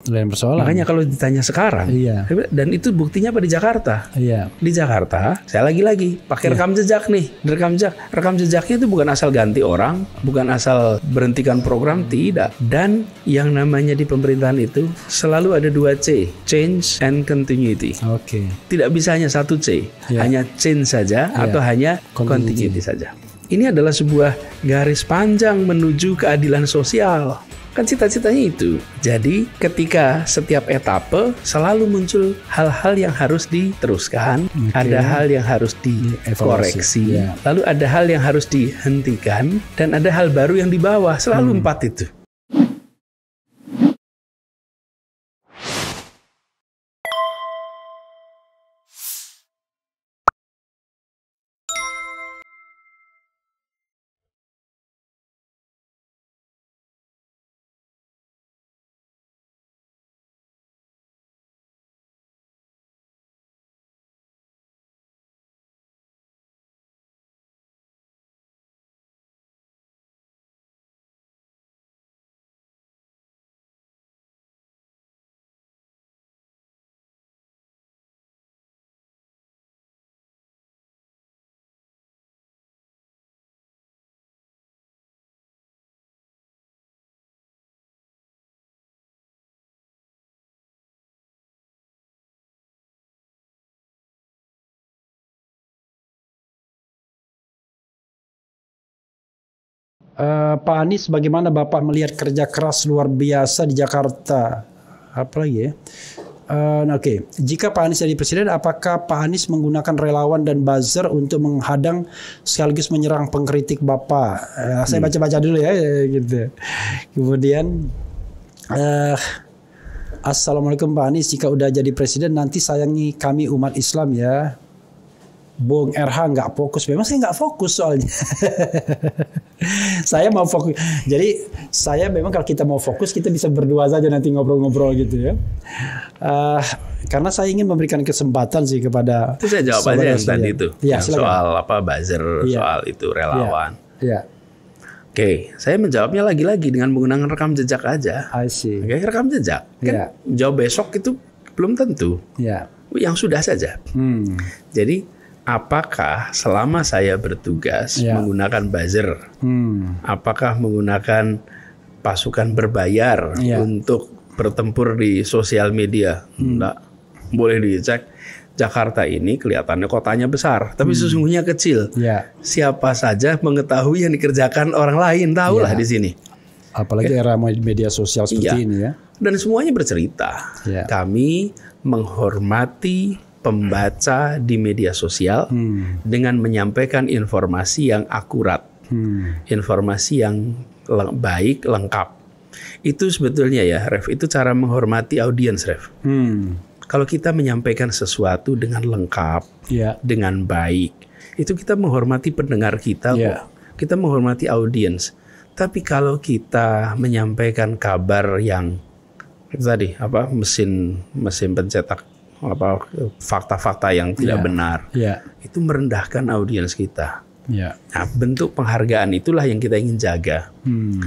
Lain persoalan. Makanya kalau ditanya sekarang, dan itu buktinya apa di Jakarta? Di Jakarta, saya lagi-lagi pakai rekam jejak nih. Rekam jejaknya itu bukan asal ganti orang, bukan asal berhentikan program, tidak. Dan yang namanya di pemerintahan itu selalu ada 2 C, change and continuity. Tidak bisa hanya 1 C, hanya change saja atau hanya continuity saja. Ini adalah sebuah garis panjang menuju keadilan sosial. Kan cita-citanya itu. Jadi ketika setiap etape selalu muncul hal-hal yang harus diteruskan, ada hal yang harus dikoreksi, lalu ada hal yang harus dihentikan, dan ada hal baru yang dibawa. Selalu 4 itu. Pak Anies, bagaimana Bapak melihat kerja keras luar biasa di Jakarta? Apalagi ya? Jika Pak Anies jadi presiden, apakah Pak Anies menggunakan relawan dan buzzer untuk menghadang sekaligus menyerang pengkritik Bapak? Saya baca-baca dulu ya, gitu. Kemudian, Assalamualaikum Pak Anies, jika udah jadi presiden nanti sayangi kami umat Islam ya. Bung RH nggak fokus, memang saya nggak fokus soalnya. Saya mau fokus. Jadi saya memang kalau kita mau fokus kita bisa berdua saja nanti ngobrol-ngobrol gitu ya. Karena saya ingin memberikan kesempatan sih kepada. Itu saya jawab aja yang tadi itu, yang soal apa buzzer, soal itu relawan. Oke, saya menjawabnya lagi-lagi dengan menggunakan rekam jejak aja. Rekam jejak. Kan jawab besok itu belum tentu. Yang sudah saja. Jadi apakah selama saya bertugas menggunakan buzzer, apakah menggunakan pasukan berbayar untuk bertempur di sosial media? Enggak. Boleh dicek. Jakarta ini kelihatannya kotanya besar, tapi sesungguhnya kecil. Siapa saja mengetahui yang dikerjakan orang lain, tahulah di sini. Apalagi era media sosial seperti ini ya. Dan semuanya bercerita. Kami menghormati pembaca di media sosial dengan menyampaikan informasi yang akurat, informasi yang baik, lengkap. Itu sebetulnya ya, Ref, itu cara menghormati audiens, Ref. Kalau kita menyampaikan sesuatu dengan lengkap, dengan baik, itu kita menghormati pendengar kita, kita menghormati audiens. Tapi kalau kita menyampaikan kabar yang tadi mesin pencetak fakta-fakta yang tidak benar, itu merendahkan audiens kita. Nah, bentuk penghargaan itulah yang kita ingin jaga.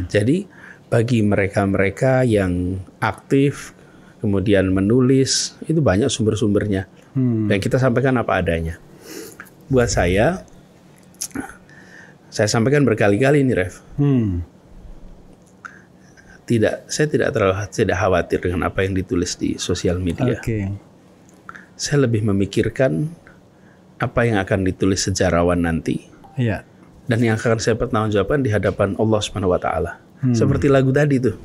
Jadi bagi mereka-mereka yang aktif kemudian menulis, itu banyak sumber-sumbernya dan kita sampaikan apa adanya. Buat saya sampaikan berkali-kali ini, Ref. Saya tidak khawatir dengan apa yang ditulis di sosial media. Saya lebih memikirkan apa yang akan ditulis sejarawan nanti, dan yang akan saya pertanggungjawabkan di hadapan Allah Subhanahu Wa Taala. Seperti lagu tadi tuh,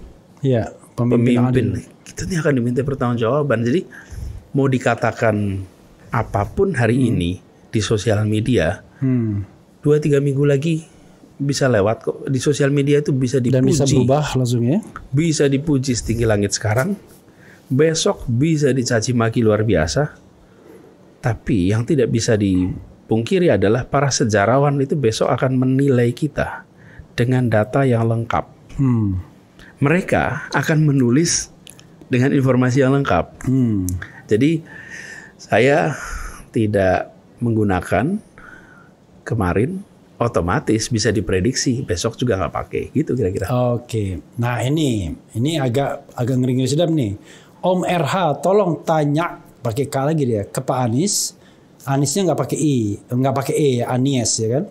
pemimpin kita ini akan diminta pertanggungjawaban. Jadi mau dikatakan apapun hari ini di sosial media, 2-3 minggu lagi bisa lewat kok. Di sosial media itu bisa dipuji dan bisa berubah langsung ya. Bisa dipuji setinggi langit sekarang, besok bisa dicaci maki luar biasa. Tapi yang tidak bisa dipungkiri adalah para sejarawan itu besok akan menilai kita dengan data yang lengkap. Mereka akan menulis dengan informasi yang lengkap. Jadi saya tidak menggunakan kemarin otomatis bisa diprediksi besok juga nggak pakai, gitu kira-kira. Oke. Nah ini agak ngeri-ngeri sedap nih. Om RH, tolong tanya pakai K lagi dia ke Pak Anies. Aniesnya nggak pakai E, Anies ya kan.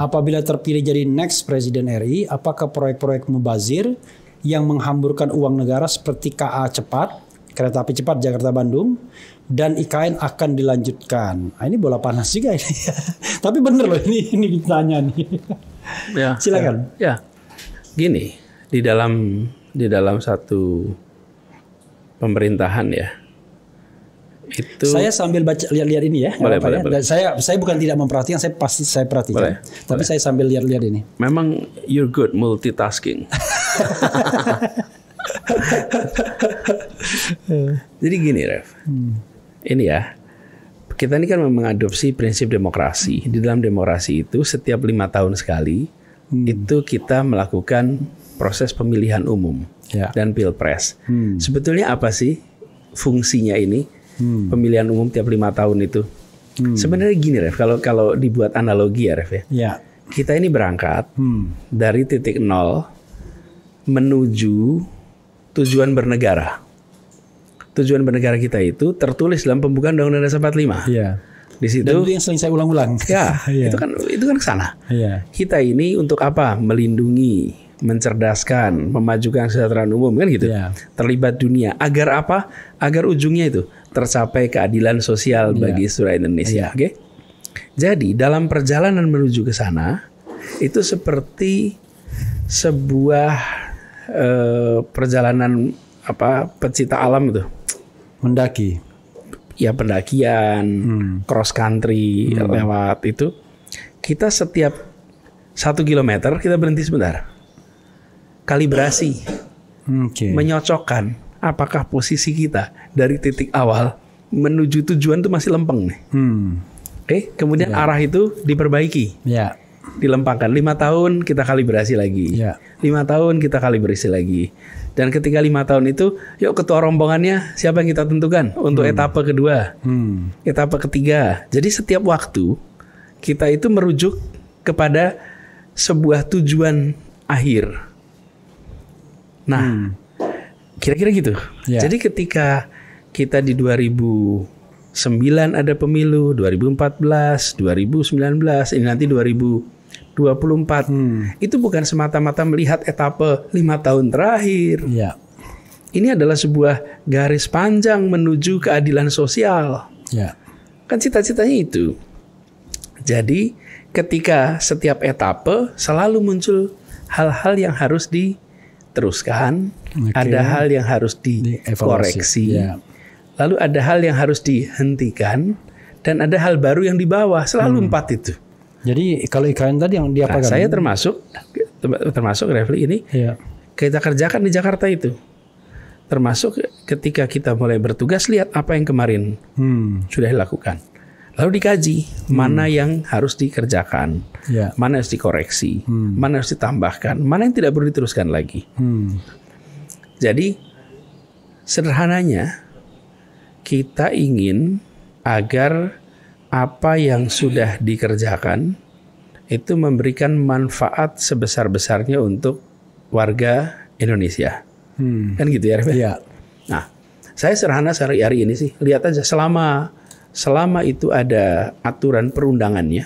Apabila terpilih jadi next Presiden RI, apakah proyek-proyek mubazir yang menghamburkan uang negara seperti KA cepat, kereta api cepat Jakarta-Bandung, dan IKN akan dilanjutkan? Nah, ini bola panas juga ini. Tapi bener loh ini ditanya nih. Ya, silakan. Ya, gini, di dalam satu pemerintahan ya, itu saya sambil baca lihat ini ya. Boleh. Dan saya bukan tidak memperhatikan, saya pasti saya perhatikan. Tapi saya sambil lihat ini. Memang you're good multitasking. Jadi gini, Rev. Ini ya, kita ini kan mengadopsi prinsip demokrasi. Di dalam demokrasi itu setiap 5 tahun sekali itu kita melakukan proses pemilihan umum dan pilpres. Sebetulnya apa sih fungsinya ini? Pemilihan umum tiap 5 tahun itu. Sebenarnya gini, Rev, kalau dibuat analogi ya, Rev ya. Kita ini berangkat dari titik nol menuju tujuan bernegara. Tujuan bernegara kita itu tertulis dalam pembukaan Undang-Undang Dasar 45. Iya. Di situ. Dan itu yang sering saya ulang-ulang. Ya, itu kan ke sana. Iya. Kita ini untuk apa? Melindungi, mencerdaskan, memajukan kesejahteraan umum kan gitu. Iya. Terlibat dunia. Agar apa? Agar ujungnya itu tercapai keadilan sosial bagi seluruh Indonesia. Oke? Jadi dalam perjalanan menuju ke sana itu seperti sebuah perjalanan pecinta alam itu. Mendaki. Ya pendakian, cross country lewat itu. Kita setiap 1 kilometer kita berhenti sebentar. Kalibrasi. Menyocokkan apakah posisi kita dari titik awal menuju tujuan itu masih lempeng nih. Kemudian arah itu diperbaiki. Dilempangkan. 5 tahun kita kalibrasi lagi. 5 tahun kita kalibrasi lagi. Dan ketika 5 tahun itu, yuk ketua rombongannya siapa yang kita tentukan untuk etapa kedua, etapa ketiga. Jadi setiap waktu kita itu merujuk kepada sebuah tujuan akhir. Nah, kira-kira gitu. Jadi ketika kita di 2009 ada pemilu, 2014, 2019, ini nanti 2024. Itu bukan semata-mata melihat etapa 5 tahun terakhir. Ini adalah sebuah garis panjang menuju keadilan sosial. Kan cita-citanya itu. Jadi ketika setiap etapa selalu muncul hal-hal yang harus diteruskan, ada hal yang harus dikoreksi, lalu ada hal yang harus dihentikan, dan ada hal baru yang dibawa. Selalu 4 itu. Jadi kalau IKN tadi yang diapakan? Saya termasuk Refli ini kita kerjakan di Jakarta itu. Termasuk ketika kita mulai bertugas, lihat apa yang kemarin sudah dilakukan. Lalu dikaji mana yang harus dikerjakan, mana harus dikoreksi, mana harus ditambahkan, mana yang tidak perlu diteruskan lagi. Jadi sederhananya kita ingin agar apa yang sudah dikerjakan itu memberikan manfaat sebesar-besarnya untuk warga Indonesia. Kan gitu ya, Ref? Nah, saya sederhana hari ini sih, lihat aja selama itu ada aturan perundangannya,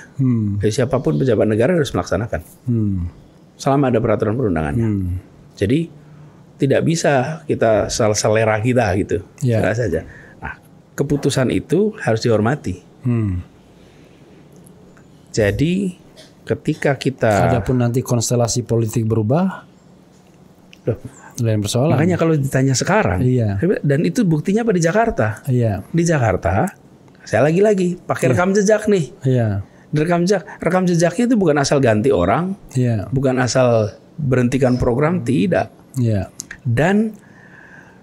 siapapun pejabat negara harus melaksanakan. Selama ada peraturan perundangannya. Jadi tidak bisa kita selera kita gitu, selera saja. Nah, keputusan itu harus dihormati. Jadi ketika kita adapun nanti konstelasi politik berubah, lain persoalan. Makanya kalau ditanya sekarang, dan itu buktinya apa di Jakarta? Di Jakarta, saya lagi pakai rekam jejak nih. Rekam jejaknya itu bukan asal ganti orang, bukan asal berhentikan program, tidak. Dan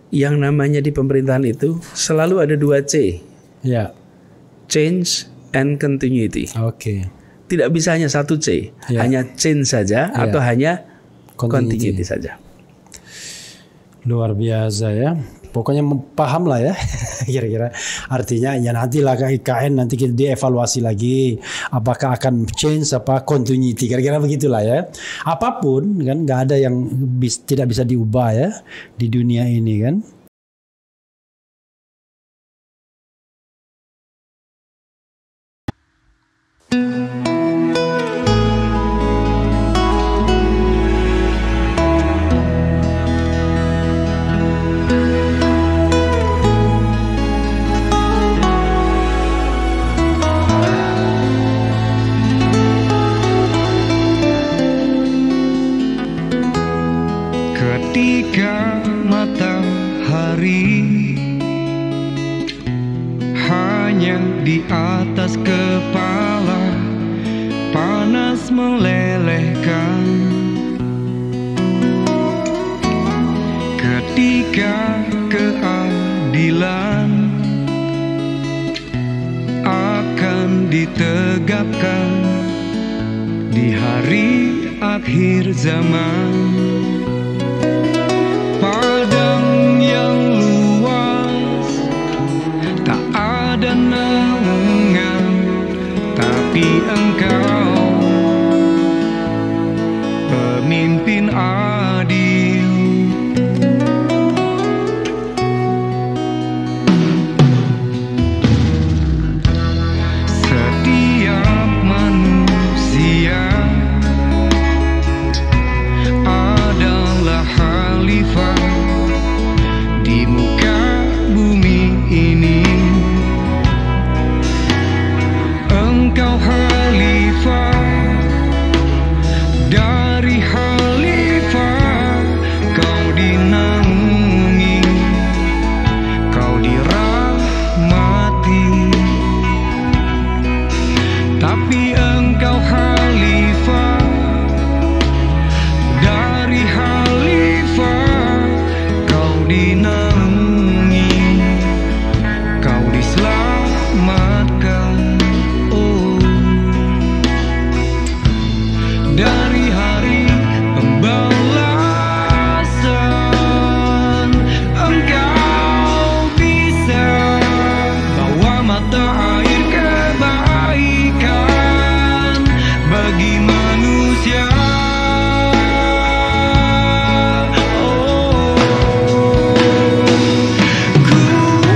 yang namanya di pemerintahan itu selalu ada 2C. Change and continuity. Tidak bisa hanya 1C, hanya change saja atau hanya continuity saja. Luar biasa ya. Pokoknya paham lah ya. Kira-kira artinya ya nantilah IKN nanti kita dievaluasi lagi apakah akan change apa continuity, kira-kira begitulah ya. Apapun kan nggak ada yang tidak bisa diubah ya di dunia ini kan. Ketika matahari hanya di atas kepala panas melelehkan, ketika keadilan akan ditegakkan di hari akhir zaman. Padang yang luas tak ada naungan, tapi Engkau pemimpin adil. Setiap manusia adalah khalifah di muka bumi ini. Engkau khalifah, dari khalifah kau dinaungi, kau dirahmati. Tapi Engkau khalifah, dari khalifah kau dinaungi, kau diselamatkan. Oh, dari hari pembalasan Engkau bisa bawa mata air kebaikan bagi manusia.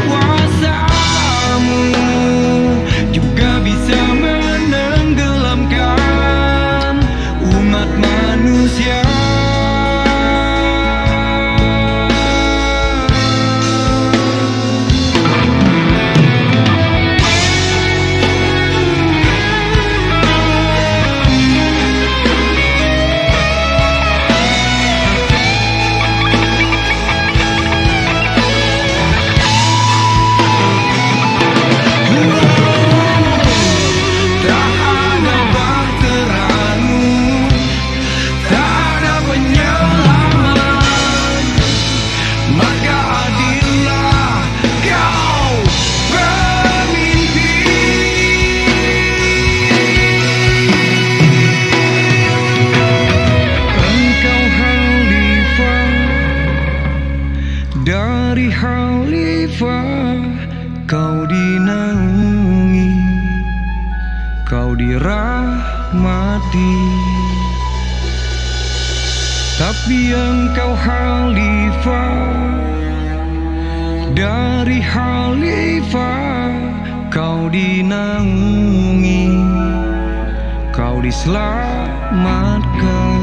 Kuasamu juga bisa menenggelamkan umat manusia. Tak ada bahteramu, tak ada penyelamat, maka adillah kau pemimpin. Engkau khalifah, dari khalifah kau dinaungi, kau dirahmati. Tapi Engkau khalifah, dari khalifah kau dinaungi, kau diselamatkan.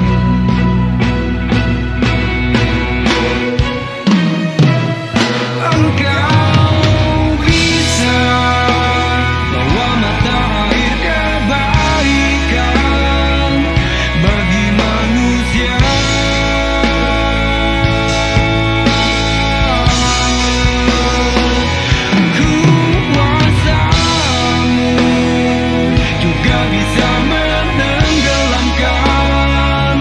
Engkau bisa bawa mata air kebaikan bagi manusia. Kuasamu juga bisa menenggelamkan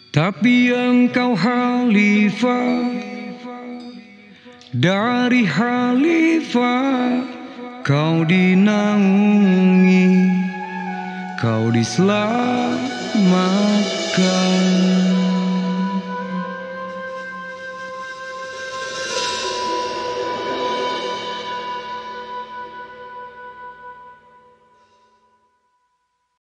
Tapi engkau khalifah dari khalifah, kau dinaungi, kau diselamatkan.